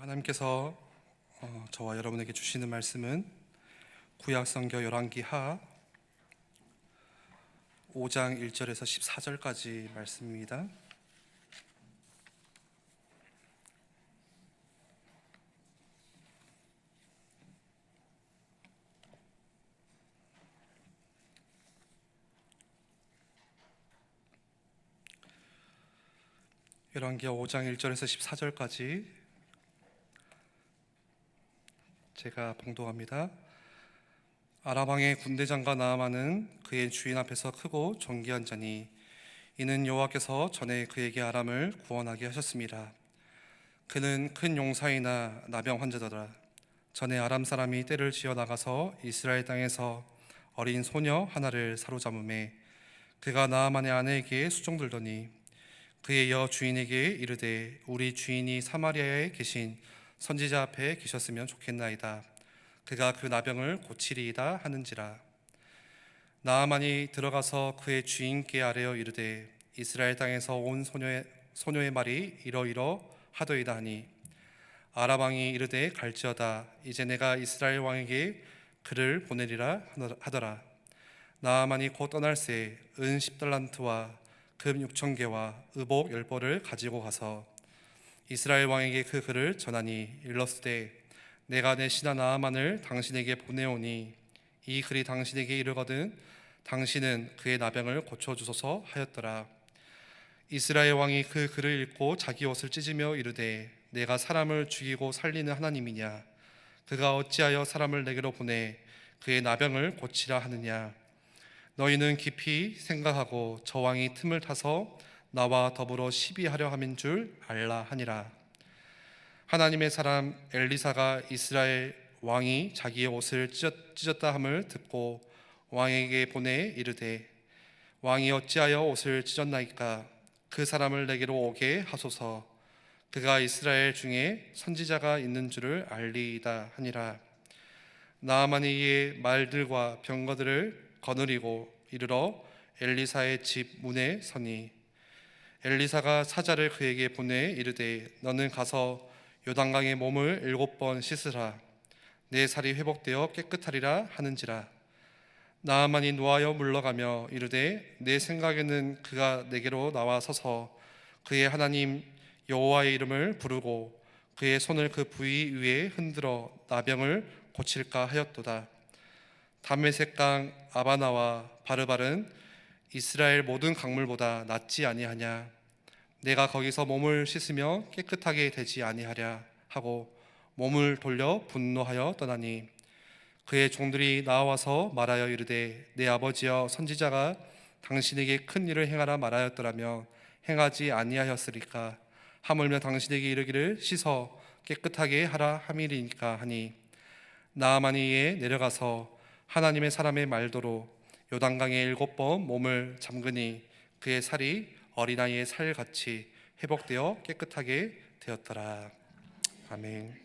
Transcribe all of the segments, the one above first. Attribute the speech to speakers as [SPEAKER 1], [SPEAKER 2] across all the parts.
[SPEAKER 1] 하나님께서 저와 여러분에게 주시는 말씀은 구약성경 열왕기하 5장 1절에서 14절까지 말씀입니다. 열왕기하 5장 1절에서 14절까지 제가 봉독합니다. 아람 왕의 군대장과 나아만은 그의 주인 앞에서 크고 존귀한 자니 이는 여호와께서 전에 그에게 아람을 구원하게 하셨습니다. 그는 큰 용사이나 나병 환자더라. 전에 아람 사람이 떼를 지어 나가서 이스라엘 땅에서 어린 소녀 하나를 사로잡음에 그가 나아만의 아내에게 수종들더니 그의 여 주인에게 이르되 우리 주인이 사마리아에 계신 선지자 앞에 계셨으면 좋겠나이다. 그가 그 나병을 고치리이다 하는지라. 나아만이 들어가서 그의 주인께 아뢰어 이르되 이스라엘 땅에서 온 소녀의 말이 이러이러 하더이다 하니 아람 왕이 이르되 갈지어다. 이제 내가 이스라엘 왕에게 그를 보내리라 하더라. 나아만이 곧 떠날새 은 10달란트와 금 6,000개와 의복 10벌을 가지고 가서 이스라엘 왕에게 그 글을 전하니 일렀으되 내가 내 신하 나아만을 당신에게 보내오니 이 글이 당신에게 이르거든 당신은 그의 나병을 고쳐주소서 하였더라. 이스라엘 왕이 그 글을 읽고 자기 옷을 찢으며 이르되 내가 사람을 죽이고 살리는 하나님이냐? 그가 어찌하여 사람을 내게로 보내 그의 나병을 고치라 하느냐? 너희는 깊이 생각하고 저 왕이 틈을 타서 나와 더불어 시비하려 함인 줄 알라 하니라. 하나님의 사람 엘리사가 이스라엘 왕이 자기의 옷을 찢었다 함을 듣고 왕에게 보내 이르되 왕이 어찌하여 옷을 찢었나이까? 그 사람을 내게로 오게 하소서. 그가 이스라엘 중에 선지자가 있는 줄을 알리이다 하니라. 나아만이 이에 말들과 병거들을 거느리고 이르러 엘리사의 집 문에 서니 엘리사가 사자를 그에게 보내 이르되 너는 가서 요단강에 몸을 7번 씻으라. 내 살이 회복되어 깨끗하리라 하는지라. 나아만이 노하여 물러가며 이르되 내 생각에는 그가 내게로 나와 서서 그의 하나님 여호와의 이름을 부르고 그의 손을 그 부위 위에 흔들어 나병을 고칠까 하였도다. 담메색강 아바나와 바르발은 이스라엘 모든 강물보다 낫지 아니하냐? 내가 거기서 몸을 씻으며 깨끗하게 되지 아니하랴 하고 몸을 돌려 분노하여 떠나니 그의 종들이 나와서 말하여 이르되 내 아버지여 선지자가 당신에게 큰 일을 행하라 말하였더라면 행하지 아니하였으리까? 하물며 당신에게 이르기를 씻어 깨끗하게 하라 함이리니까 하니 나아만이 이에 내려가서 하나님의 사람의 말도로 요단강에 7번 몸을 잠그니 그의 살이 어린아이의 살같이 회복되어 깨끗하게 되었더라. 아멘.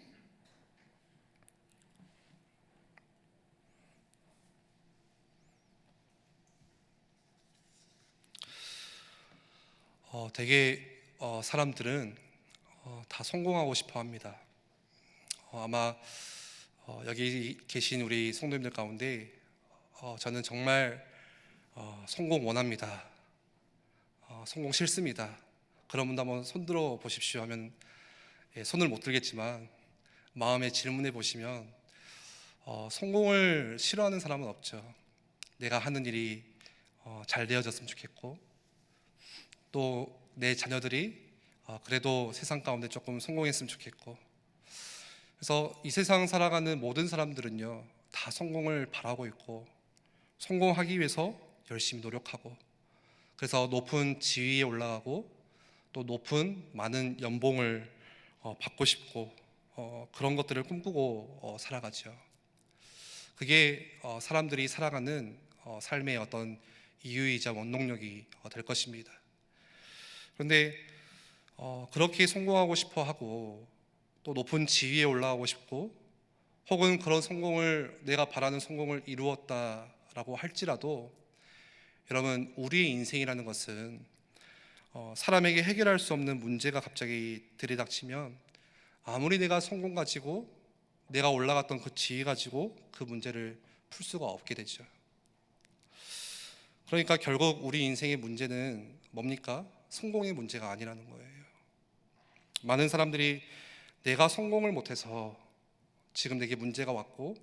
[SPEAKER 1] 되게 사람들은 다 성공하고 싶어 합니다. 아마 여기 계신 우리 성도님들 가운데 저는 정말 성공 원합니다. 성공 싫습니다. 그런 분도 한번 손들어 보십시오 하면 손을 못 들겠지만 마음에 질문해 보시면 성공을 싫어하는 사람은 없죠. 내가 하는 일이 잘 되어졌으면 좋겠고 또 내 자녀들이 그래도 세상 가운데 조금 성공했으면 좋겠고, 그래서 이 세상 살아가는 모든 사람들은요 다 성공을 바라고 있고 성공하기 위해서 열심히 노력하고 그래서 높은 지위에 올라가고 또 높은 많은 연봉을 받고 싶고 그런 것들을 꿈꾸고 살아가죠. 그게 사람들이 살아가는 삶의 어떤 이유이자 원동력이 될 것입니다. 그런데 그렇게 성공하고 싶어 하고 또 높은 지위에 올라가고 싶고 혹은 그런 성공을 내가 바라는 성공을 이루었다라고 할지라도 여러분, 우리의 인생이라는 것은 사람에게 해결할 수 없는 문제가 갑자기 들이닥치면 아무리 내가 성공 가지고 내가 올라갔던 그 지위 가지고 그 문제를 풀 수가 없게 되죠. 그러니까 결국 우리 인생의 문제는 뭡니까? 성공의 문제가 아니라는 거예요. 많은 사람들이 내가 성공을 못해서 지금 내게 문제가 왔고,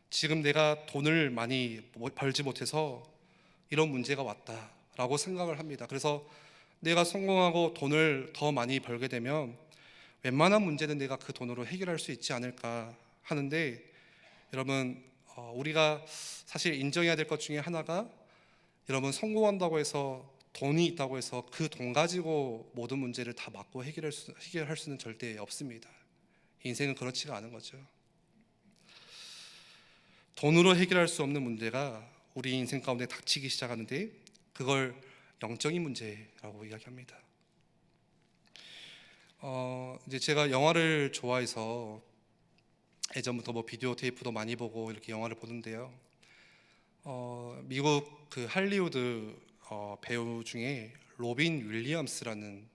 [SPEAKER 1] 지금 내가 돈을 많이 벌지 못해서 이런 문제가 왔다라고 생각을 합니다. 그래서 내가 성공하고 돈을 더 많이 벌게 되면 웬만한 문제는 내가 그 돈으로 해결할 수 있지 않을까 하는데, 여러분, 우리가 사실 인정해야 될 것 중에 하나가, 여러분, 성공한다고 해서 돈이 있다고 해서 그 돈 가지고 모든 문제를 다 막고 해결할 수는 절대 없습니다. 인생은 그렇지가 않은 거죠. 돈으로 해결할 수 없는 문제가 우리 인생 가운데 닥치기 시작하는데, 그걸 영적인 문제라고 이야기합니다. 이제 제가 영화를 좋아해서 예전부터 뭐 비디오 테이프도 많이 보고 이렇게 영화를 보는데요. 미국 그 할리우드 배우 중에 로빈 윌리엄스라는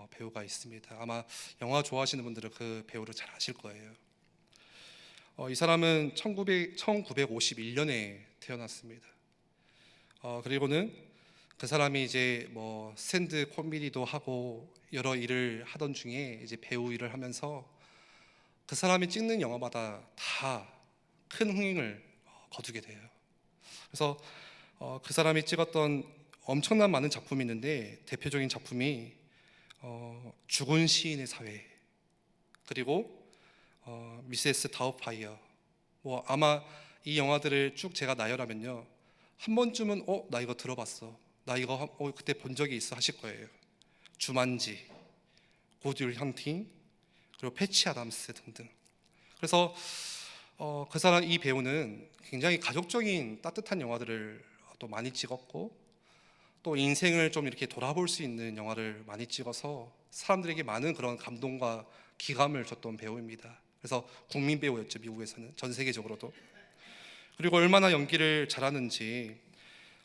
[SPEAKER 1] 배우가 있습니다. 아마 영화 좋아하시는 분들은 그 배우를 잘 아실 거예요. 이 사람은 1951년에 태어났습니다. 그리고는 그 사람이 이제 뭐 스탠드 코미디도 하고 여러 일을 하던 중에 이제 배우 일을 하면서 그 사람이 찍는 영화마다 다 큰 흥행을 거두게 돼요. 그래서 그 사람이 찍었던 엄청난 많은 작품이 있는데, 대표적인 작품이 죽은 시인의 사회, 그리고 미세스 다우파이어, 뭐 아마 이 영화들을 쭉 제가 나열하면요, 한 번쯤은 나 이거 들어봤어, 나 이거 그때 본 적이 있어 하실 거예요. 주만지, 굿윌 헌팅, 그리고 패치 아담스 등등. 그래서 그 사람, 이 배우는 굉장히 가족적인 따뜻한 영화들을 또 많이 찍었고, 또 인생을 좀 이렇게 돌아볼 수 있는 영화를 많이 찍어서 사람들에게 많은 그런 감동과 기감을 줬던 배우입니다. 그래서 국민 배우였죠, 미국에서는, 전 세계적으로도. 그리고 얼마나 연기를 잘하는지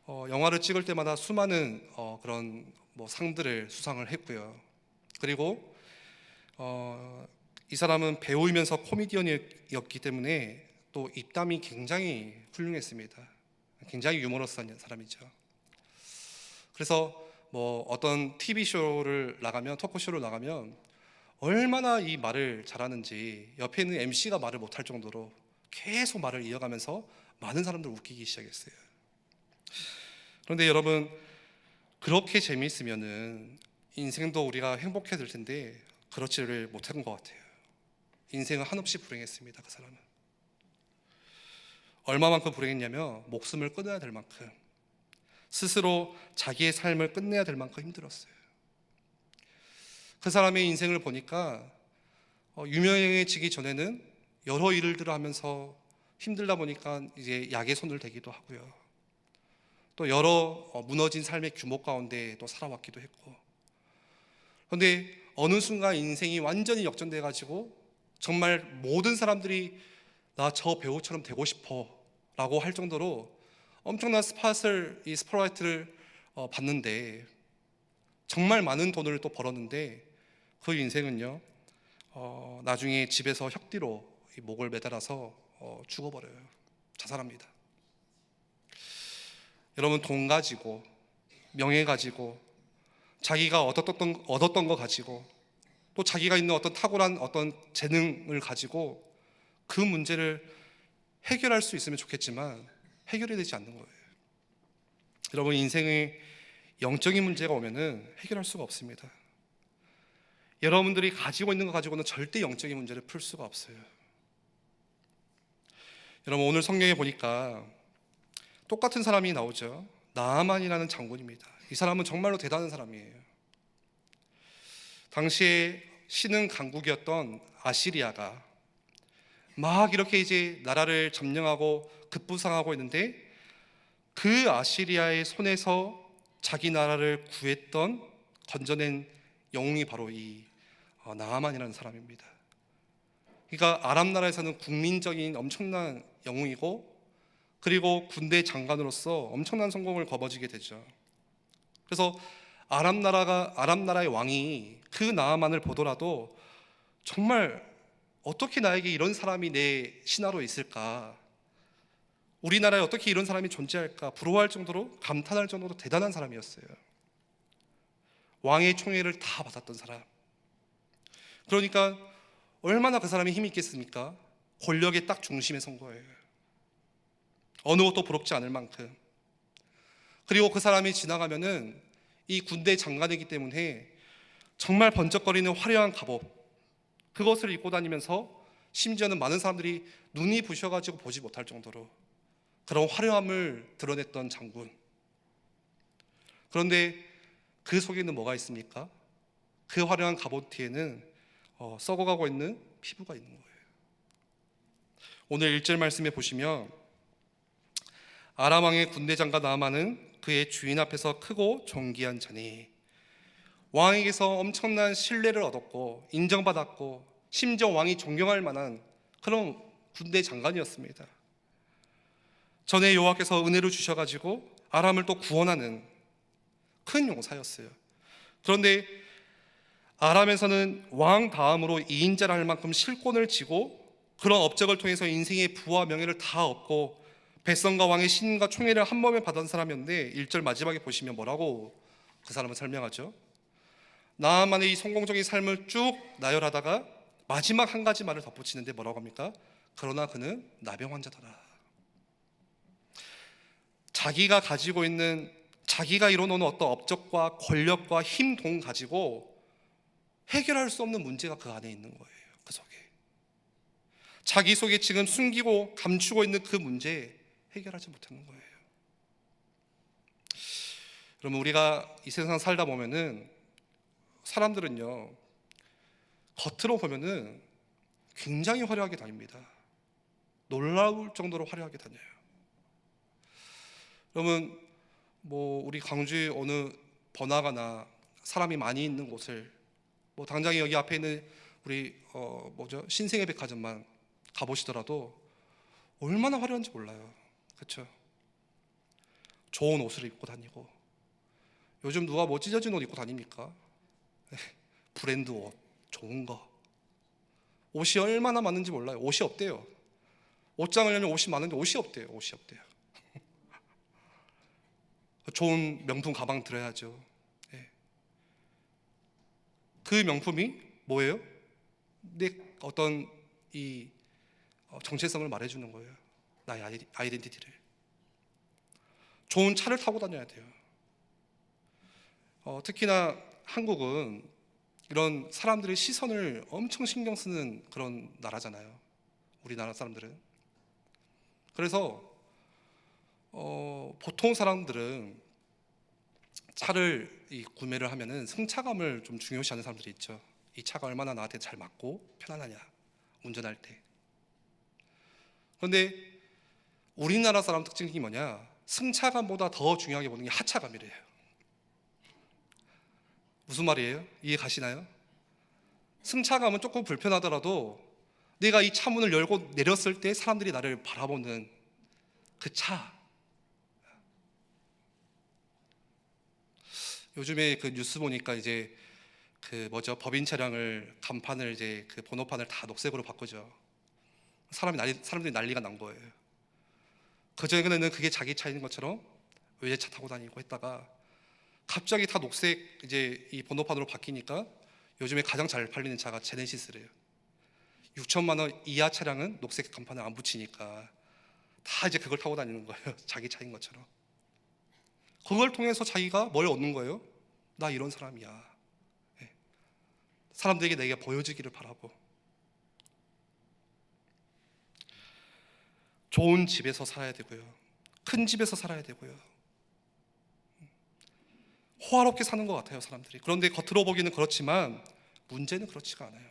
[SPEAKER 1] 영화를 찍을 때마다 수많은 그런 뭐 상들을 수상을 했고요. 그리고 이 사람은 배우이면서 코미디언이었기 때문에 또 입담이 굉장히 훌륭했습니다. 굉장히 유머러스한 사람이죠. 그래서 뭐 어떤 TV 쇼를 나가면, 토크쇼를 나가면 얼마나 이 말을 잘하는지 옆에 있는 MC가 말을 못할 정도로 계속 말을 이어가면서 많은 사람들 웃기기 시작했어요. 그런데 여러분, 그렇게 재미있으면은 인생도 우리가 행복해야 될 텐데 그렇지를 못한 것 같아요. 인생은 한없이 불행했습니다. 그 사람은 얼마만큼 불행했냐면, 목숨을 끊어야 될 만큼, 스스로 자기의 삶을 끝내야 될 만큼 힘들었어요. 그 사람의 인생을 보니까 유명해지기 전에는 여러 일들을 하면서 힘들다 보니까 이제 약에 손을 대기도 하고요, 또 여러 무너진 삶의 규모 가운데 또 살아왔기도 했고, 그런데 어느 순간 인생이 완전히 역전돼 가지고 정말 모든 사람들이 나 저 배우처럼 되고 싶어 라고 할 정도로 엄청난 스포라이트를 받는데, 정말 많은 돈을 또 벌었는데, 그 인생은요, 나중에 집에서 혁띠로 목을 매달아서 죽어버려요. 자살합니다. 여러분, 돈 가지고, 명예 가지고, 자기가 얻었던 거 가지고, 또 자기가 있는 어떤 탁월한 어떤 재능을 가지고 그 문제를 해결할 수 있으면 좋겠지만 해결이 되지 않는 거예요. 여러분, 인생의 영적인 문제가 오면은 해결할 수가 없습니다. 여러분들이 가지고 있는 거 가지고는 절대 영적인 문제를 풀 수가 없어요. 여러분, 오늘 성경에 보니까 똑같은 사람이 나오죠. 나아만이라는 장군입니다. 이 사람은 정말로 대단한 사람이에요. 당시에 신흥 강국이었던 아시리아가 막 이렇게 이제 나라를 점령하고 급부상하고 있는데, 그 아시리아의 손에서 자기 나라를 구했던, 건져낸 영웅이 바로 이 나아만이라는 사람입니다. 그러니까 아랍 나라에서는 국민적인 엄청난 영웅이고, 그리고 군대 장관으로서 엄청난 성공을 거머쥐게 되죠. 그래서 아랍 나라의 왕이 그 나아만을 보더라도 정말 어떻게 나에게 이런 사람이 내 신하로 있을까? 우리나라에 어떻게 이런 사람이 존재할까? 부러워할 정도로, 감탄할 정도로 대단한 사람이었어요. 왕의 총애를 다 받았던 사람. 그러니까 얼마나 그 사람이 힘이 있겠습니까? 권력의 딱 중심에 선 거예요. 어느 것도 부럽지 않을 만큼. 그리고 그 사람이 지나가면은 이 군대 장관이기 때문에 정말 번쩍거리는 화려한 갑옷, 그것을 입고 다니면서 심지어는 많은 사람들이 눈이 부셔가지고 보지 못할 정도로 그런 화려함을 드러냈던 장군. 그런데 그 속에는 뭐가 있습니까? 그 화려한 갑옷 뒤에는 썩어가고 있는 피부가 있는 거예요. 오늘 1절 말씀에 보시면 아람 왕의 군대 장관 나아만은 그의 주인 앞에서 크고 존귀한 자니, 왕에게서 엄청난 신뢰를 얻었고 인정받았고 심지어 왕이 존경할 만한 그런 군대 장관이었습니다. 전에 여호와께서 은혜를 주셔가지고 아람을 또 구원하는 큰 용사였어요. 그런데 아람에서는 왕 다음으로 2인자라 할 만큼 실권을 쥐고 그런 업적을 통해서 인생의 부와 명예를 다 얻고 백성과 왕의 신과 총애를 한 몸에 받은 사람이었는데 1절 마지막에 보시면 뭐라고 그 사람은 설명하죠? 나만의 이 성공적인 삶을 쭉 나열하다가 마지막 한 가지 말을 덧붙이는데 뭐라고 합니까? 그러나 그는 나병 환자더라. 자기가 가지고 있는, 자기가 이뤄놓은 어떤 업적과 권력과 힘, 돈 가지고 해결할 수 없는 문제가 그 안에 있는 거예요. 그 속에 자기 속에 지금 숨기고 감추고 있는 그 문제 해결하지 못하는 거예요. 그러면 우리가 이 세상 살다 보면은 사람들은요, 겉으로 보면은 굉장히 화려하게 다닙니다. 놀라울 정도로 화려하게 다녀요. 그러면 우리 광주의 어느 번화가나 사람이 많이 있는 곳을 당장에 여기 앞에 있는 우리 신생애 백화점만 가보시더라도 얼마나 화려한지 몰라요. 그렇죠? 좋은 옷을 입고 다니고, 요즘 누가 찢어진 옷 입고 다닙니까? 브랜드 옷, 좋은 거. 옷이 얼마나 많은지 몰라요. 옷이 없대요. 옷장을 열면 옷이 많은데 옷이 없대요. 옷이 없대요. 좋은 명품 가방 들어야죠. 그 명품이 뭐예요? 내 어떤 이 정체성을 말해주는 거예요. 나의 아이덴티티를. 좋은 차를 타고 다녀야 돼요. 특히나 한국은 이런 사람들의 시선을 엄청 신경 쓰는 그런 나라잖아요. 우리나라 사람들은. 그래서 보통 사람들은 차를 구매를 하면은 승차감을 좀 중요시하는 사람들이 있죠. 이 차가 얼마나 나한테 잘 맞고 편안하냐, 운전할 때. 그런데 우리나라 사람 특징이 뭐냐? 승차감보다 더 중요하게 보는 게 하차감이래요. 무슨 말이에요? 이해 가시나요? 승차감은 조금 불편하더라도 내가 이 차문을 열고 내렸을 때 사람들이 나를 바라보는 그 차. 요즘에 그 뉴스 보니까 이제 법인 차량을 간판을 그 번호판을 다 녹색으로 바꾸죠. 사람들이 난리가 난 거예요. 그전에는 그게 자기 차인 것처럼 외제차 타고 다니고 했다가 갑자기 다 녹색 이 번호판으로 바뀌니까 요즘에 가장 잘 팔리는 차가 제네시스래요. 6천만 원 이하 차량은 녹색 간판을 안 붙이니까 다 그걸 타고 다니는 거예요. 자기 차인 것처럼. 그걸 통해서 자기가 뭘 얻는 거예요? 나 이런 사람이야. 사람들에게 내가 보여지기를 바라고. 좋은 집에서 살아야 되고요. 큰 집에서 살아야 되고요. 호화롭게 사는 것 같아요, 사람들이. 그런데 겉으로 보기는 그렇지만 문제는 그렇지가 않아요.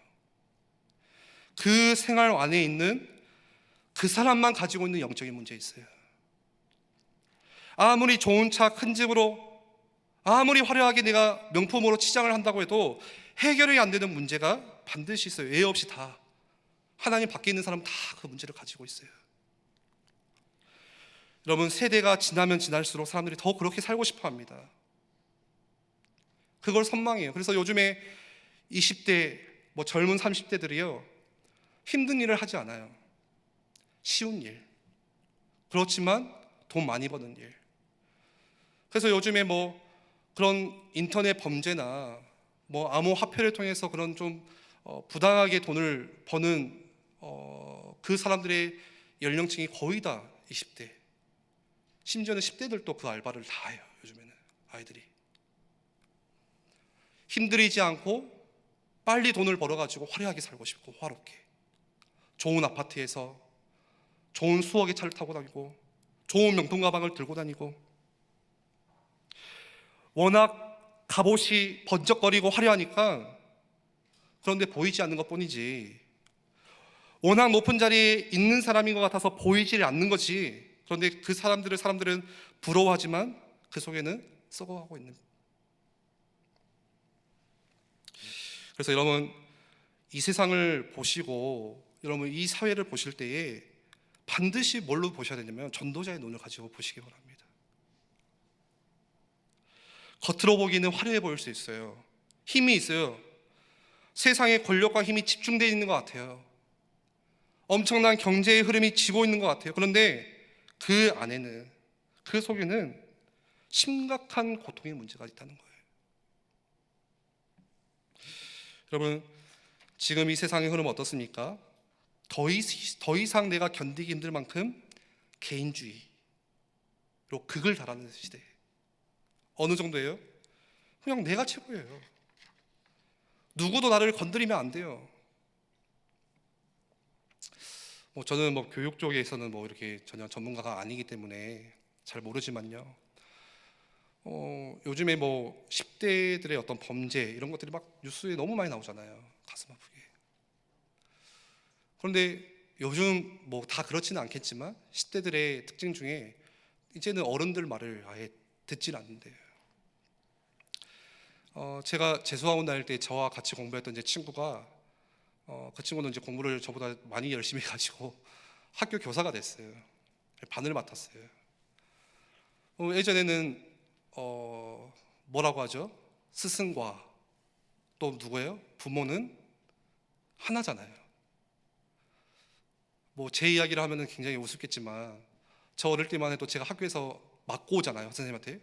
[SPEAKER 1] 그 생활 안에 있는 그 사람만 가지고 있는 영적인 문제 있어요. 아무리 좋은 차, 큰 집으로, 아무리 화려하게 내가 명품으로 치장을 한다고 해도 해결이 안 되는 문제가 반드시 있어요. 예 없이 다. 하나님 밖에 있는 사람은 다 그 문제를 가지고 있어요. 여러분, 세대가 지나면 지날수록 사람들이 더 그렇게 살고 싶어 합니다. 그걸 선망해요. 그래서 요즘에 20대, 젊은 30대들이요, 힘든 일을 하지 않아요. 쉬운 일. 그렇지만 돈 많이 버는 일. 그래서 요즘에 뭐 그런 인터넷 범죄나 뭐 암호화폐를 통해서 그런 좀 부당하게 돈을 버는 그 사람들의 연령층이 거의 다 20대. 심지어는 10대들도 그 알바를 다 해요. 요즘에는 아이들이. 힘들이지 않고 빨리 돈을 벌어가지고 화려하게 살고 싶고 화롭게. 좋은 아파트에서 좋은 수억의 차를 타고 다니고 좋은 명품 가방을 들고 다니고 워낙 갑옷이 번쩍거리고 화려하니까 그런데 보이지 않는 것뿐이지 워낙 높은 자리에 있는 사람인 것 같아서 보이지 않는 거지 그런데 그 사람들은 부러워하지만 그 속에는 썩어가고 있는. 그래서 여러분 이 세상을 보시고 여러분 이 사회를 보실 때에 반드시 뭘로 보셔야 되냐면 전도자의 눈을 가지고 보시기 바랍니다. 겉으로 보기는 화려해 보일 수 있어요. 힘이 있어요. 세상에 권력과 힘이 집중되어 있는 것 같아요. 엄청난 경제의 흐름이 지고 있는 것 같아요. 그런데 그 안에는 그 속에는 심각한 고통의 문제가 있다는 거예요. 여러분 지금 이 세상의 흐름은 어떻습니까? 더 이상 내가 견디기 힘들 만큼 개인주의로 극을 달하는 시대. 어느 정도예요? 그냥 내가 최고예요. 누구도 나를 건드리면 안 돼요. 저는 교육 쪽에서는 이렇게 전혀 전문가가 아니기 때문에 잘 모르지만요. 요즘에 10대들의 어떤 범죄 이런 것들이 막 뉴스에 너무 많이 나오잖아요. 가슴 아프게. 그런데 요즘 다 그렇지는 않겠지만 10대들의 특징 중에 이제는 어른들 말을 아예 듣질 않는데요. 제가 재수학원 다닐 때 저와 같이 공부했던 제 친구가 그 친구는 이제 공부를 저보다 많이 열심히 해가지고 학교 교사가 됐어요. 반을 맡았어요. 예전에는 뭐라고 하죠? 스승과 또 누구예요? 부모는 하나잖아요. 제 이야기를 하면은 굉장히 우습겠지만 저 어릴 때만 해도 제가 학교에서 맞고 오잖아요, 선생님한테.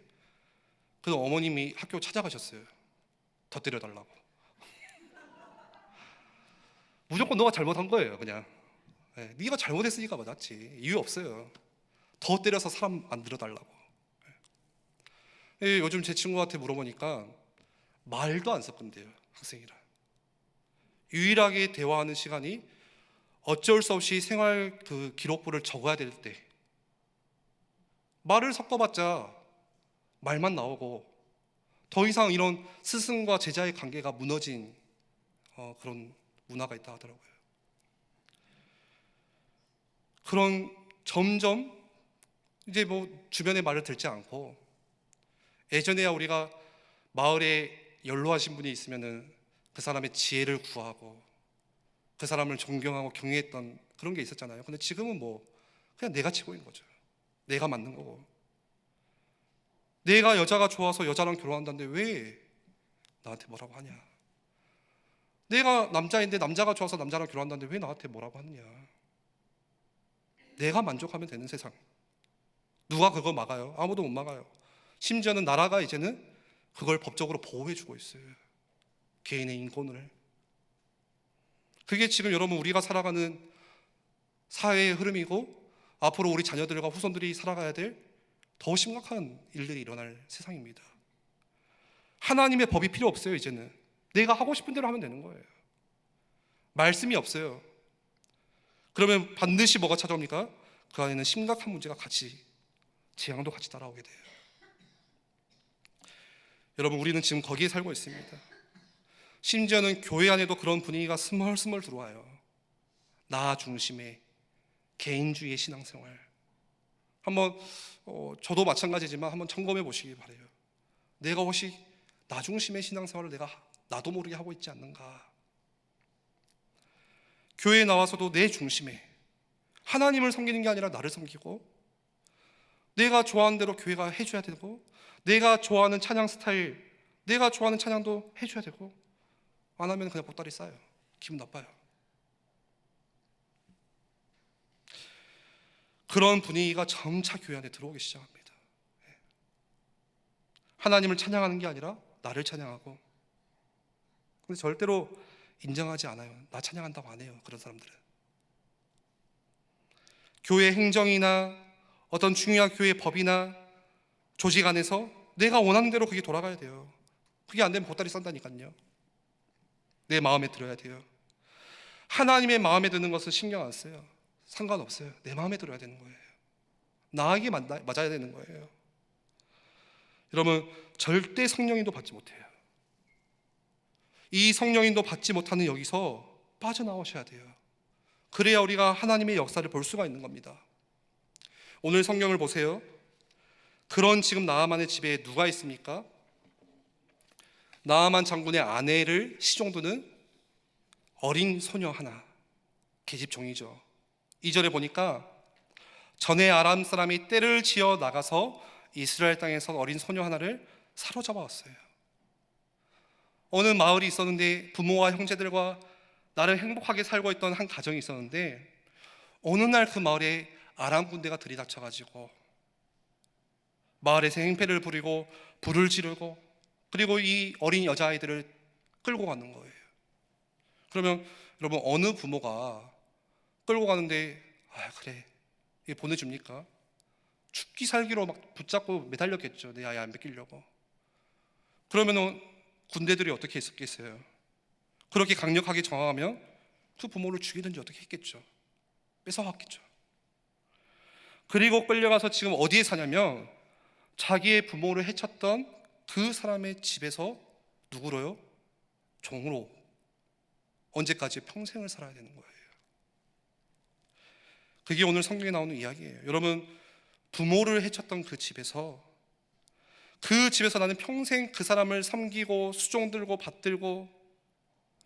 [SPEAKER 1] 그래서 어머님이 학교 찾아가셨어요. 더 때려달라고. 무조건 너가 잘못한 거예요, 그냥. 네가 잘못했으니까 맞았지. 이유 없어요. 더 때려서 사람 만들어달라고. 요즘 제 친구한테 물어보니까 말도 안 섞은대요, 학생이라. 유일하게 대화하는 시간이 어쩔 수 없이 생활 그 기록부를 적어야 될 때. 말을 섞어봤자 말만 나오고 더 이상 이런 스승과 제자의 관계가 무너진 그런 문화가 있다 하더라고요. 그런 점점 이제 주변의 말을 듣지 않고 예전에야 우리가 마을에 연로하신 분이 있으면은 그 사람의 지혜를 구하고 그 사람을 존경하고 경외했던 그런 게 있었잖아요. 근데 지금은 그냥 내가 최고인 거죠. 내가 맞는 거고. 내가 여자가 좋아서 여자랑 결혼한다는데 왜 나한테 뭐라고 하냐? 내가 남자인데 남자가 좋아서 남자랑 결혼한다는데 왜 나한테 뭐라고 하느냐? 내가 만족하면 되는 세상. 누가 그거 막아요? 아무도 못 막아요. 심지어는 나라가 이제는 그걸 법적으로 보호해주고 있어요. 개인의 인권을. 그게 지금 여러분 우리가 살아가는 사회의 흐름이고 앞으로 우리 자녀들과 후손들이 살아가야 될 더 심각한 일들이 일어날 세상입니다. 하나님의 법이 필요 없어요. 이제는 내가 하고 싶은 대로 하면 되는 거예요. 말씀이 없어요. 그러면 반드시 뭐가 찾아옵니까? 그 안에는 심각한 문제가 같이, 재앙도 같이 따라오게 돼요. 여러분 우리는 지금 거기에 살고 있습니다. 심지어는 교회 안에도 그런 분위기가 스멀스멀 들어와요. 나 중심의 개인주의의 신앙생활. 한번 저도 마찬가지지만 한번 점검해 보시기 바래요. 내가 혹시 나 중심의 신앙생활을 내가 나도 모르게 하고 있지 않는가? 교회에 나와서도 내 중심에 하나님을 섬기는 게 아니라 나를 섬기고 내가 좋아하는 대로 교회가 해줘야 되고 내가 좋아하는 찬양 스타일, 내가 좋아하는 찬양도 해줘야 되고 안 하면 그냥 보따리 싸요. 기분 나빠요. 그런 분위기가 점차 교회 안에 들어오기 시작합니다. 하나님을 찬양하는 게 아니라 나를 찬양하고, 근데 절대로 인정하지 않아요. 나 찬양한다고 안 해요, 그런 사람들은. 교회 행정이나 어떤 중요한 교회 법이나 조직 안에서 내가 원하는 대로 그게 돌아가야 돼요. 그게 안 되면 보따리 싼다니까요. 내 마음에 들어야 돼요. 하나님의 마음에 드는 것은 신경 안 써요. 상관없어요. 내 마음에 들어야 되는 거예요. 나에게 맞아야 되는 거예요. 여러분, 절대 성령인도 받지 못해요. 이 성령인도 받지 못하는 여기서 빠져나오셔야 돼요. 그래야 우리가 하나님의 역사를 볼 수가 있는 겁니다. 오늘 성경을 보세요. 그런 지금 나아만의 집에 누가 있습니까? 나아만 장군의 아내를 시종두는 어린 소녀 하나, 계집종이죠. 2절에 보니까 전에 아람 사람이 떼를 지어 나가서 이스라엘 땅에서 어린 소녀 하나를 사로잡아 왔어요. 어느 마을이 있었는데 부모와 형제들과 나름 행복하게 살고 있던 한 가정이 있었는데, 어느 날 그 마을에 아람 군대가 들이닥쳐가지고 마을에서 행패를 부리고 불을 지르고, 그리고 이 어린 여자아이들을 끌고 가는 거예요. 그러면 여러분, 어느 부모가 끌고 가는데 그래 보내줍니까? 죽기 살기로 막 붙잡고 매달렸겠죠. 내 아이 안 뺏기려고. 그러면 군대들이 어떻게 했겠어요? 그렇게 강력하게 저항하면 그 부모를 죽이든지 어떻게 했겠죠. 뺏어왔겠죠. 그리고 끌려가서 지금 어디에 사냐면 자기의 부모를 해쳤던 그 사람의 집에서 누구로요? 종으로 언제까지? 평생을 살아야 되는 거예요. 그게 오늘 성경에 나오는 이야기예요. 여러분, 부모를 해쳤던 그 집에서 나는 평생 그 사람을 섬기고 수종들고 받들고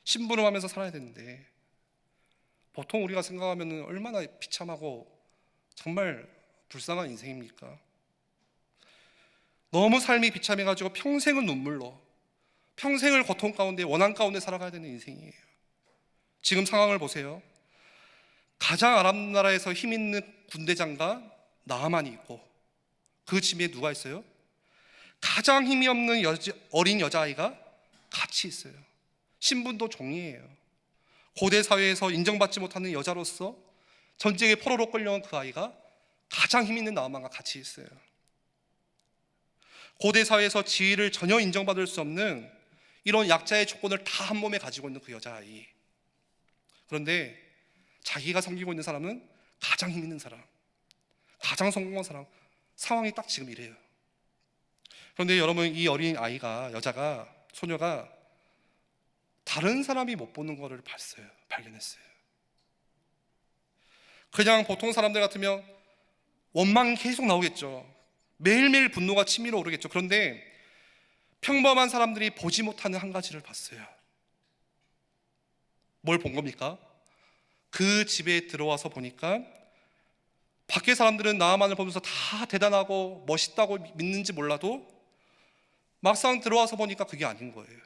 [SPEAKER 1] 심부름하면서 살아야 되는데, 보통 우리가 생각하면 얼마나 비참하고 정말 불쌍한 인생입니까? 너무 삶이 비참해가지고 평생은 눈물로, 평생을 고통 가운데 원한 가운데 살아가야 되는 인생이에요. 지금 상황을 보세요. 가장 아람 나라에서 힘 있는 군대장과 나아만이 있고, 그 집에 누가 있어요? 가장 힘이 없는 어린 여자아이가 같이 있어요. 신분도 종이에요. 고대 사회에서 인정받지 못하는 여자로서 전쟁에 포로로 끌려온 그 아이가 가장 힘 있는 나아만과 같이 있어요. 고대 사회에서 지위를 전혀 인정받을 수 없는 이런 약자의 조건을 다 한 몸에 가지고 있는 그 여자아이. 그런데 자기가 섬기고 있는 사람은 가장 힘 있는 사람, 가장 성공한 사람. 상황이 딱 지금 이래요. 그런데 여러분, 이 어린 아이가, 여자가, 소녀가 다른 사람이 못 보는 거를 발견했어요. 그냥 보통 사람들 같으면 원망이 계속 나오겠죠. 매일매일 분노가 치밀어 오르겠죠. 그런데 평범한 사람들이 보지 못하는 한 가지를 봤어요. 뭘 본 겁니까? 그 집에 들어와서 보니까 밖에 사람들은 나아만을 보면서 다 대단하고 멋있다고 믿는지 몰라도 막상 들어와서 보니까 그게 아닌 거예요.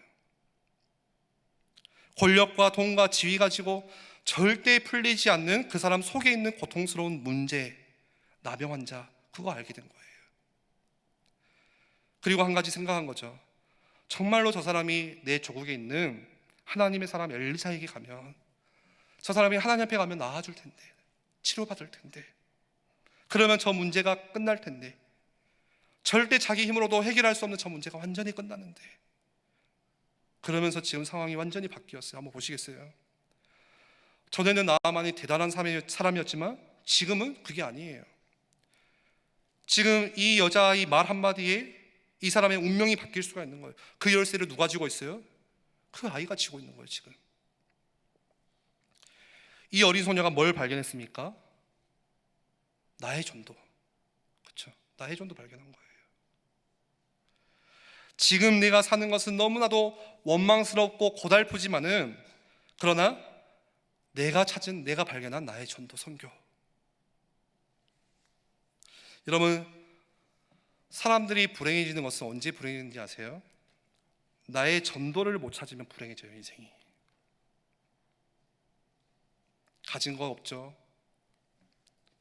[SPEAKER 1] 권력과 돈과 지위 가지고 절대 풀리지 않는 그 사람 속에 있는 고통스러운 문제, 나병 환자, 그거 알게 된 거예요. 그리고 한 가지 생각한 거죠. 정말로 저 사람이 내 조국에 있는 하나님의 사람 엘리사에게 가면, 저 사람이 하나님 앞에 가면 나아줄 텐데, 치료받을 텐데, 그러면 저 문제가 끝날 텐데, 절대 자기 힘으로도 해결할 수 없는 저 문제가 완전히 끝나는데, 그러면서 지금 상황이 완전히 바뀌었어요. 한번 보시겠어요? 전에는 나아만이 대단한 사람이었지만 지금은 그게 아니에요. 지금 이 여자의 말 한마디에 이 사람의 운명이 바뀔 수가 있는 거예요. 그 열쇠를 누가 쥐고 있어요? 그 아이가 쥐고 있는 거예요. 지금 이 어린 소녀가 뭘 발견했습니까? 나의 전도. 그렇죠? 나의 전도 발견한 거예요. 지금 내가 사는 것은 너무나도 원망스럽고 고달프지만은, 그러나 내가 발견한 나의 전도, 선교. 여러분, 사람들이 불행해지는 것은 언제 불행해지는지 아세요? 나의 전도를 못 찾으면 불행해져요, 인생이. 가진 거 없죠.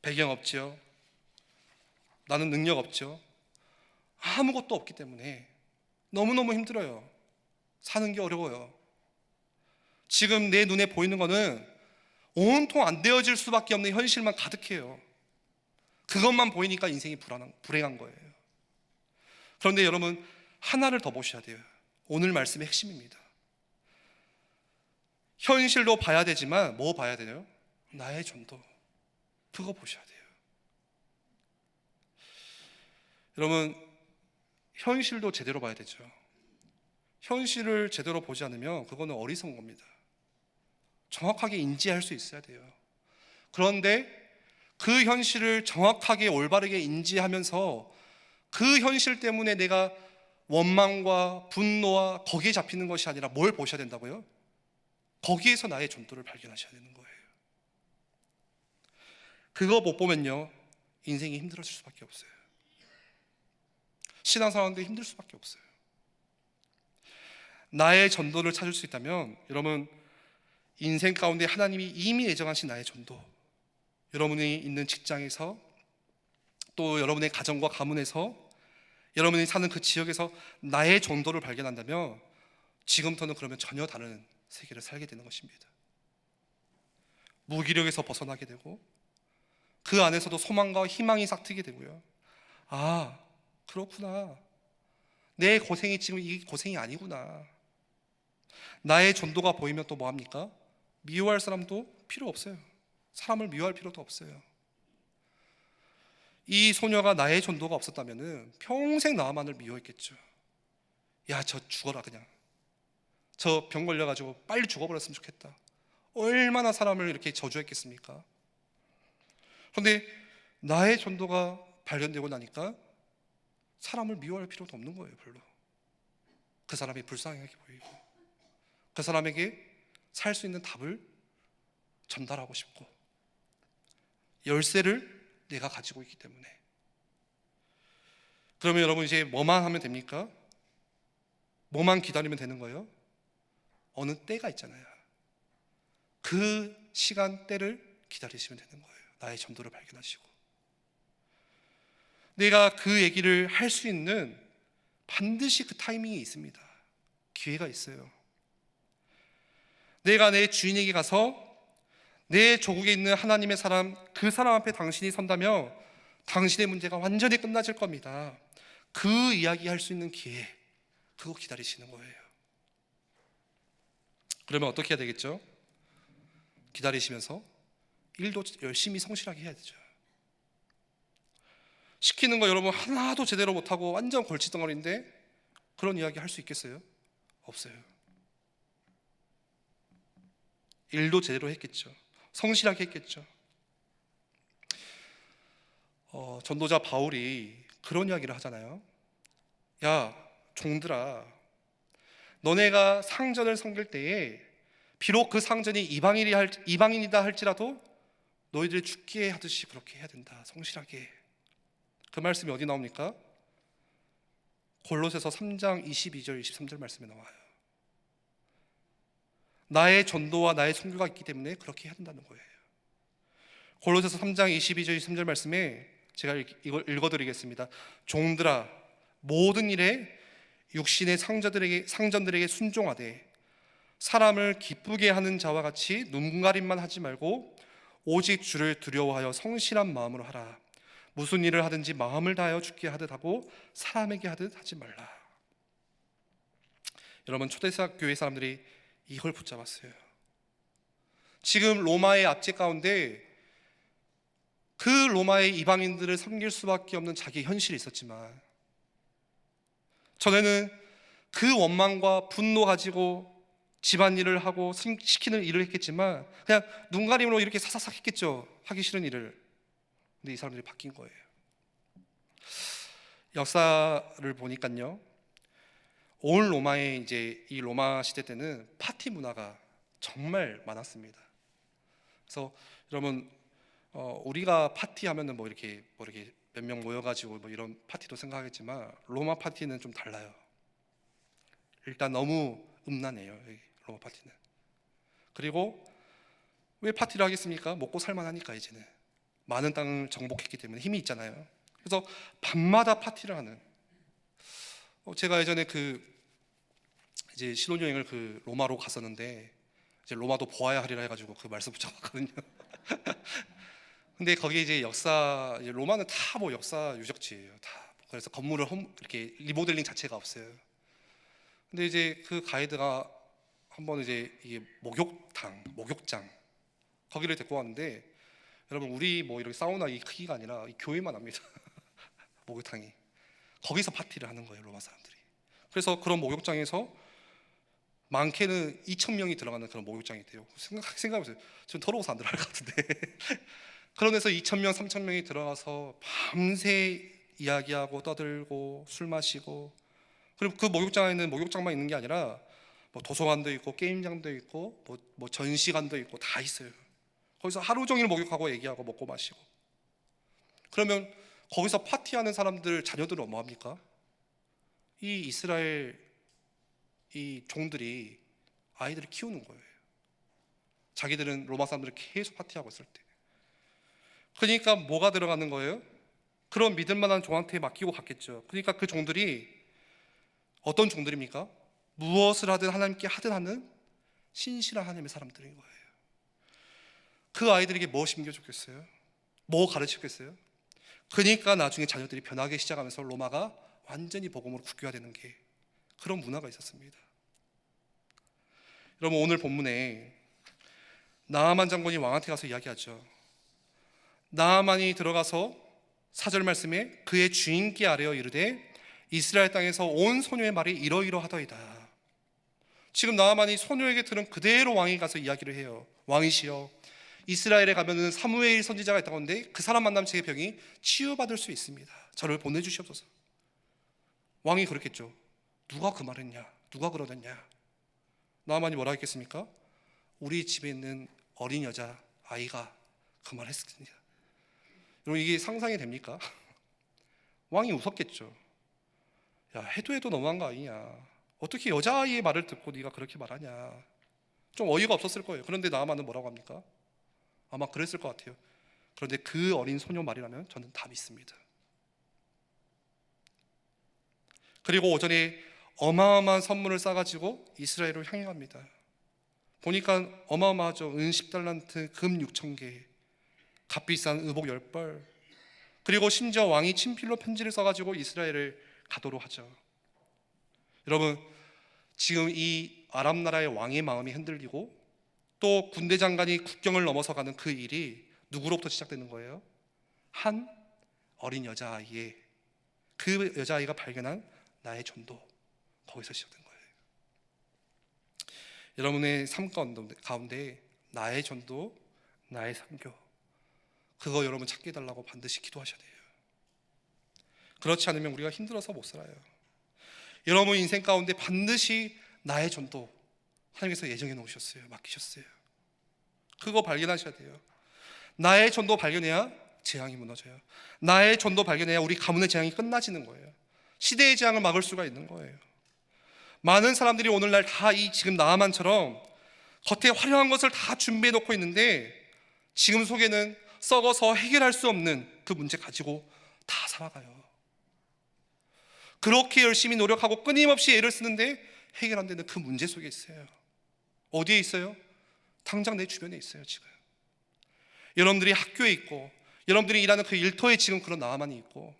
[SPEAKER 1] 배경 없죠. 나는 능력 없죠. 아무것도 없기 때문에 너무너무 힘들어요. 사는 게 어려워요. 지금 내 눈에 보이는 거는 온통 안 되어질 수밖에 없는 현실만 가득해요. 그것만 보이니까 인생이 불행한 거예요. 그런데 여러분, 하나를 더 보셔야 돼요. 오늘 말씀의 핵심입니다. 현실도 봐야 되지만 뭐 봐야 돼요? 나의 전도. 그거 보셔야 돼요. 여러분, 현실도 제대로 봐야 되죠. 현실을 제대로 보지 않으면 그거는 어리석은 겁니다. 정확하게 인지할 수 있어야 돼요. 그런데 그 현실을 정확하게 올바르게 인지하면서 그 현실 때문에 내가 원망과 분노와 거기에 잡히는 것이 아니라 뭘 보셔야 된다고요? 거기에서 나의 전도를 발견하셔야 되는 거예요. 그거 못 보면요, 인생이 힘들어질 수밖에 없어요. 신앙생활도 힘들 수밖에 없어요. 나의 전도를 찾을 수 있다면 여러분, 인생 가운데 하나님이 이미 예정하신 나의 전도, 여러분이 있는 직장에서, 또 여러분의 가정과 가문에서, 여러분이 사는 그 지역에서 나의 전도를 발견한다면 지금부터는 그러면 전혀 다른 세계를 살게 되는 것입니다. 무기력에서 벗어나게 되고 그 안에서도 소망과 희망이 싹트게 되고요. 아, 그렇구나. 내 고생이 지금 이 고생이 아니구나. 나의 전도가 보이면 또 뭐합니까? 미워할 사람도 필요 없어요. 사람을 미워할 필요도 없어요. 이 소녀가 나의 전도가 없었다면 평생 나만을 미워했겠죠. 야, 저 죽어라 그냥. 저 병 걸려가지고 빨리 죽어버렸으면 좋겠다. 얼마나 사람을 이렇게 저주했겠습니까? 그런데 나의 전도가 발견되고 나니까 사람을 미워할 필요도 없는 거예요. 별로. 그 사람이 불쌍하게 보이고 그 사람에게 살 수 있는 답을 전달하고 싶고 열쇠를 내가 가지고 있기 때문에. 그러면 여러분 이제 뭐만 하면 됩니까? 뭐만 기다리면 되는 거예요? 어느 때가 있잖아요. 그 시간대를 기다리시면 되는 거예요. 나의 전도를 발견하시고 내가 그 얘기를 할 수 있는 반드시 그 타이밍이 있습니다. 기회가 있어요. 내가 내 주인에게 가서 내 조국에 있는 하나님의 사람, 그 사람 앞에 당신이 선다면 당신의 문제가 완전히 끝나질 겁니다. 그 이야기 할 수 있는 기회, 그거 기다리시는 거예요. 그러면 어떻게 해야 되겠죠? 기다리시면서 일도 열심히 성실하게 해야 되죠. 시키는 거 여러분 하나도 제대로 못하고 완전 골칫덩어리인데 그런 이야기 할 수 있겠어요? 없어요. 일도 제대로 했겠죠. 성실하게 했겠죠. 전도자 바울이 그런 이야기를 하잖아요. 야, 종들아, 너네가 상전을 섬길 때에 비록 그 상전이 이방인이다 할지라도 너희들이 죽게 하듯이 그렇게 해야 된다. 성실하게. 그 말씀이 어디 나옵니까? 골로새서 3장 22절 23절 말씀에 나와요. 나의 전도와 나의 선교가 있기 때문에 그렇게 해야 된다는 거예요. 골로새서 3장 22절 23절 말씀에 제가 이걸 읽어드리겠습니다. 종들아, 모든 일에 육신의 상전들에게 순종하되 사람을 기쁘게 하는 자와 같이 눈가림만 하지 말고 오직 주를 두려워하여 성실한 마음으로 하라. 무슨 일을 하든지 마음을 다하여 주께 하듯 하고 사람에게 하듯 하지 말라. 여러분, 초대교회 교회 사람들이 이걸 붙잡았어요. 지금 로마의 압제 가운데 그 로마의 이방인들을 섬길 수밖에 없는 자기의 현실이 있었지만 전에는 그 원망과 분노 가지고 집안일을 하고 시키는 일을 했겠지만 그냥 눈가림으로 이렇게 사사삭 했겠죠. 하기 싫은 일을. 근데 이 사람들이 바뀐 거예요. 역사를 보니까요, 온 로마의 이제 이 로마 시대 때는 파티 문화가 정말 많았습니다. 그래서 여러분, 우리가 파티하면은 뭐 이렇게 몇 명 모여가지고 뭐 이런 파티도 생각하겠지만 로마 파티는 좀 달라요. 일단 너무 음란해요, 로마 파티는. 그리고 왜 파티를 하겠습니까? 먹고 살만하니까. 이제는 많은 땅을 정복했기 때문에 힘이 있잖아요. 그래서 밤마다 파티를 하는. 제가 예전에 이제 신혼여행을 로마로 갔었는데, 이제 로마도 보아야 하리라 해가지고 그 말씀 붙여봤거든요. 근데 거기 이제 이제 로마는 다 뭐 역사 유적지예요. 다. 그래서 건물을 이렇게 리모델링 자체가 없어요. 근데 이제 그 가이드가 한번 이제 이게 목욕장 거기를 데리고 왔는데, 여러분 우리 뭐 이렇게 사우나 이 크기가 아니라 이 교회만 합니다. 목욕탕이. 거기서 파티를 하는 거예요, 로마 사람들이. 그래서 그런 목욕장에서 많게는 2,000명이 들어가는 그런 목욕장이 돼요. 생각해보세요. 좀 더러워서 안 들어갈 것 같은데. 그런 데서 2,000명, 3,000명이 들어가서 밤새 이야기하고 떠들고 술 마시고, 그리고 그 목욕장에는 목욕장만 있는 게 아니라 뭐 도서관도 있고 게임장도 있고 뭐 전시관도 있고 다 있어요. 거기서 하루 종일 목욕하고 얘기하고 먹고 마시고. 그러면 거기서 파티하는 사람들 자녀들은 뭐 합니까? 이 이스라엘 이 종들이 아이들을 키우는 거예요. 자기들은 로마 사람들을 계속 파티하고 있을 때. 그러니까 뭐가 들어가는 거예요? 그런 믿을 만한 종한테 맡기고 갔겠죠. 그러니까 그 종들이 어떤 종들입니까? 무엇을 하든 하나님께 하든 하는 신실한 하나님의 사람들인 거예요. 그 아이들에게 뭐 심겨줬겠어요? 뭐 가르쳤겠어요? 그러니까 나중에 자녀들이 변하기 시작하면서 로마가 완전히 복음으로 국교화되는 게 그런 문화가 있었습니다. 여러분 오늘 본문에 나아만 장군이 왕한테 가서 이야기하죠. 나아만이 들어가서 4절 말씀에 그의 주인께 아뢰어 이르되 이스라엘 땅에서 온 소녀의 말이 이러이러하더이다. 지금 나아만이 소녀에게 들은 그대로 왕이 가서 이야기를 해요. 왕이시여, 이스라엘에 가면은 사무엘 선지자가 있다고 하는데 그 사람 만나면 제 병이 치유받을 수 있습니다. 저를 보내주시옵소서. 왕이 그랬겠죠. 누가 그 말했냐? 누가 그러느냐? 나아만이 뭐라 했겠습니까? 우리 집에 있는 어린 여자 아이가 그 말 했습니다. 여러분 이게 상상이 됩니까? 왕이 웃었겠죠. 야, 해도 너무한 거 아니냐? 어떻게 여자아이의 말을 듣고 네가 그렇게 말하냐? 좀 어이가 없었을 거예요. 그런데 나아만은 뭐라고 합니까? 아마 그랬을 것 같아요. 그런데 그 어린 소녀 말이라면 저는 다 믿습니다. 그리고 오전에 어마어마한 선물을 싸가지고 이스라엘을 향해 갑니다. 보니까 어마어마하죠. 은 10달란트, 금 6,000개, 값비싼 의복 10벌, 그리고 심지어 왕이 친필로 편지를 써가지고 이스라엘을 가도록 하죠. 여러분 지금 이 아람 나라의 왕의 마음이 흔들리고 또 군대 장관이 국경을 넘어서 가는 그 일이 누구로부터 시작되는 거예요? 한 어린 여자아이의, 그 여자아이가 발견한 나의 전도, 거기서 시작된 거예요. 여러분의 삶 가운데 나의 전도, 나의 선교, 그거 여러분 찾게 해달라고 반드시 기도하셔야 돼요. 그렇지 않으면 우리가 힘들어서 못 살아요. 여러분 인생 가운데 반드시 나의 전도 하나님께서 예정해 놓으셨어요. 맡기셨어요. 그거 발견하셔야 돼요. 나의 전도 발견해야 재앙이 무너져요. 나의 전도 발견해야 우리 가문의 재앙이 끝나지는 거예요. 시대의 재앙을 막을 수가 있는 거예요. 많은 사람들이 오늘날 다 이 지금 나아만처럼 겉에 화려한 것을 다 준비해 놓고 있는데 지금 속에는 썩어서 해결할 수 없는 그 문제 가지고 다 살아가요. 그렇게 열심히 노력하고 끊임없이 애를 쓰는데 해결 안 되는 그 문제 속에 있어요. 어디에 있어요? 당장 내 주변에 있어요. 지금 여러분들이 학교에 있고 여러분들이 일하는 그 일터에 지금 그런 나아만이 있고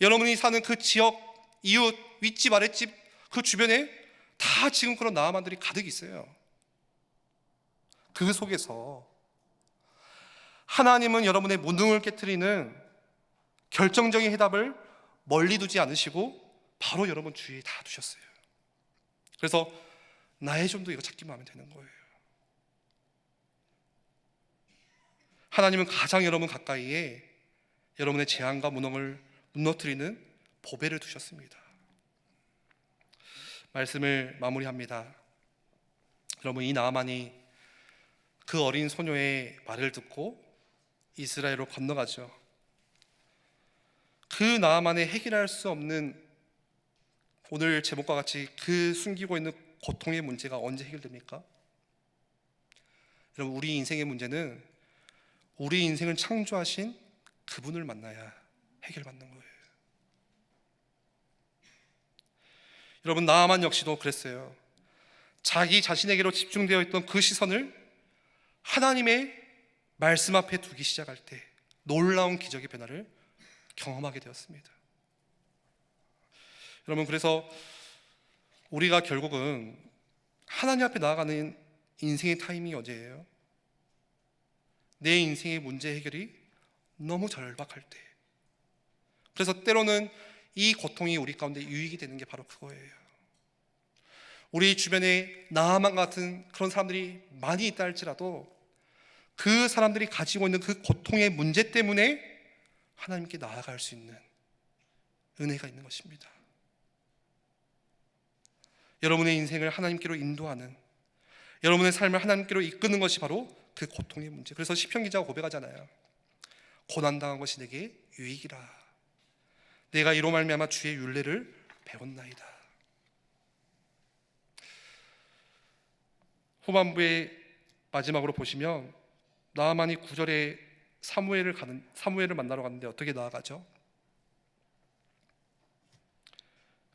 [SPEAKER 1] 여러분이 사는 그 지역, 이웃, 윗집, 아랫집 그 주변에 다 지금 그런 나아만들이 가득 있어요. 그 속에서 하나님은 여러분의 무능을 깨트리는 결정적인 해답을 멀리 두지 않으시고 바로 여러분 주위에 다 두셨어요. 그래서 나의 전도 이거 찾기만 하면 되는 거예요. 하나님은 가장 여러분 가까이에 여러분의 재앙과 무능을 무너뜨리는 보배를 두셨습니다. 말씀을 마무리합니다. 여러분 이 나아만이 그 어린 소녀의 말을 듣고 이스라엘로 건너가죠. 그 나아만의 해결할 수 없는 오늘 제목과 같이 그 숨기고 있는 고통의 문제가 언제 해결됩니까? 여러분 우리 인생의 문제는 우리 인생을 창조하신 그분을 만나야 해결받는 거예요. 여러분, 나아만 역시도 그랬어요. 자기 자신에게로 집중되어 있던 그 시선을 하나님의 말씀 앞에 두기 시작할 때 놀라운 기적의 변화를 경험하게 되었습니다. 여러분, 그래서 우리가 결국은 하나님 앞에 나아가는 인생의 타이밍이 언제예요? 내 인생의 문제 해결이 너무 절박할 때. 그래서 때로는 이 고통이 우리 가운데 유익이 되는 게 바로 그거예요. 우리 주변에 나만 같은 그런 사람들이 많이 있다 할지라도 그 사람들이 가지고 있는 그 고통의 문제 때문에 하나님께 나아갈 수 있는 은혜가 있는 것입니다. 여러분의 인생을 하나님께로 인도하는, 여러분의 삶을 하나님께로 이끄는 것이 바로 그 고통의 문제. 그래서 시편 기자가 고백하잖아요. 고난당한 것이 내게 유익이라. 내가 이로 말미암아 주의 율례를 배웠나이다. 후반부의 마지막으로 보시면 나아만이 9절에 사무엘을 만나러 갔는데 어떻게 나아가죠?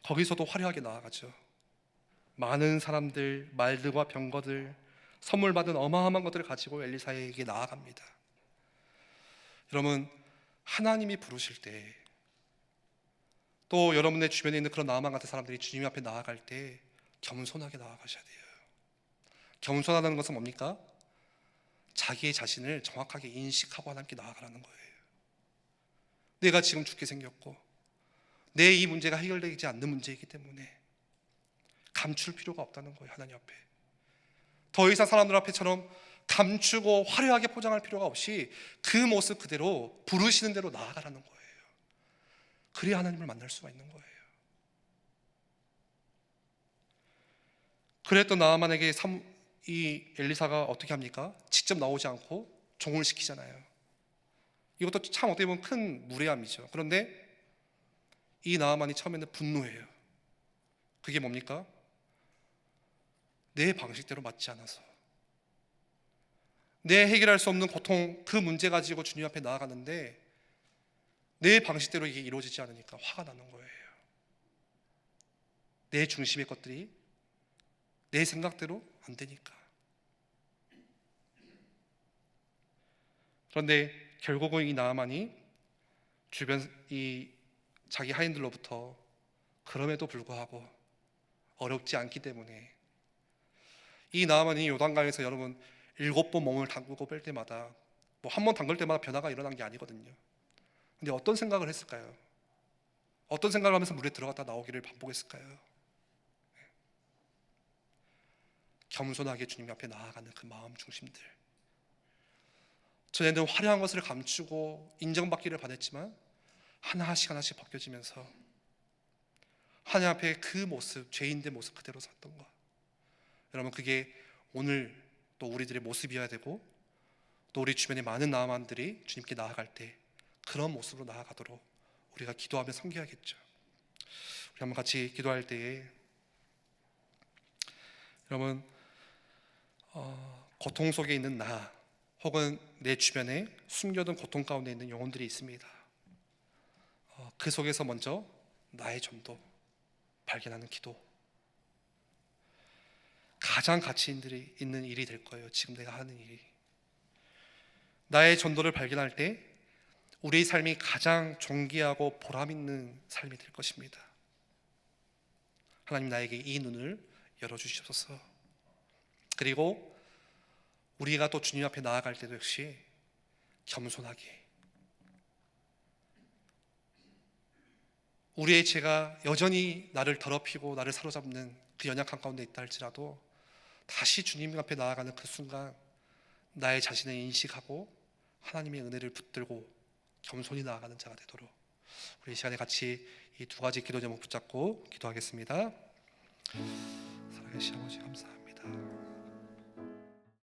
[SPEAKER 1] 거기서도 화려하게 나아가죠. 많은 사람들, 말들과 병거들, 선물 받은 어마어마한 것들을 가지고 엘리사에게 나아갑니다. 여러분, 하나님이 부르실 때, 또 여러분의 주변에 있는 그런 나아만 같은 사람들이 주님 앞에 나아갈 때 겸손하게 나아가셔야 돼요. 겸손하다는 것은 뭡니까? 자기의 자신을 정확하게 인식하고 하나님께 나아가라는 거예요. 내가 지금 죽게 생겼고 내 이 문제가 해결되지 않는 문제이기 때문에 감출 필요가 없다는 거예요. 하나님 앞에 더 이상 사람들 앞에처럼 감추고 화려하게 포장할 필요가 없이 그 모습 그대로 부르시는 대로 나아가라는 거예요. 그래야 하나님을 만날 수가 있는 거예요. 그랬던 나아만에게 이 엘리사가 어떻게 합니까? 직접 나오지 않고 종을 시키잖아요. 이것도 참 어떻게 보면 큰 무례함이죠. 그런데 이 나아만이 처음에는 분노해요. 그게 뭡니까? 내 방식대로 맞지 않아서, 내 해결할 수 없는 고통, 그 문제 가지고 주님 앞에 나아가는데 내 방식대로 이게 이루어지지 않으니까 화가 나는 거예요. 내 중심의 것들이 내 생각대로 안 되니까. 그런데 결국은 이 나아만이 주변 이 자기 하인들로부터 그럼에도 불구하고 어렵지 않기 때문에, 이 나아만이 요단강에서 여러분 7번 몸을 담그고 뺄 때마다 뭐 한 번 담글 때마다 변화가 일어난 게 아니거든요. 근데 어떤 생각을 했을까요? 어떤 생각을 하면서 물에 들어갔다 나오기를 반복했을까요? 겸손하게 주님 앞에 나아가는 그 마음 중심들. 전에는 화려한 것을 감추고 인정받기를 바랬지만 하나씩 하나씩 벗겨지면서 하나님 앞에 그 모습, 죄인된 모습 그대로 섰던 것. 여러분, 그게 오늘 또 우리들의 모습이어야 되고, 또 우리 주변의 많은 나아만들이 주님께 나아갈 때 그런 모습으로 나아가도록 우리가 기도하며 섬겨야겠죠. 우리 한번 같이 기도할 때에 여러분, 고통 속에 있는 나, 혹은 내 주변에 숨겨둔 고통 가운데 있는 영혼들이 있습니다. 그 속에서 먼저 나의 전도 발견하는 기도, 가장 가치 있는 일이 될 거예요. 지금 내가 하는 일이. 나의 전도를 발견할 때 우리의 삶이 가장 존귀하고 보람 있는 삶이 될 것입니다. 하나님, 나에게 이 눈을 열어주시옵소서. 그리고 우리가 또 주님 앞에 나아갈 때도 역시 겸손하게, 우리의 죄가 여전히 나를 더럽히고 나를 사로잡는 그 연약한 가운데 있다 할지라도 다시 주님 앞에 나아가는 그 순간 나의 자신을 인식하고 하나님의 은혜를 붙들고 겸손히 나아가는 자가 되도록 우리 이 시간에 같이 이 두 가지 기도 제목 붙잡고 기도하겠습니다. 살아계신 아버지, 감사합니다.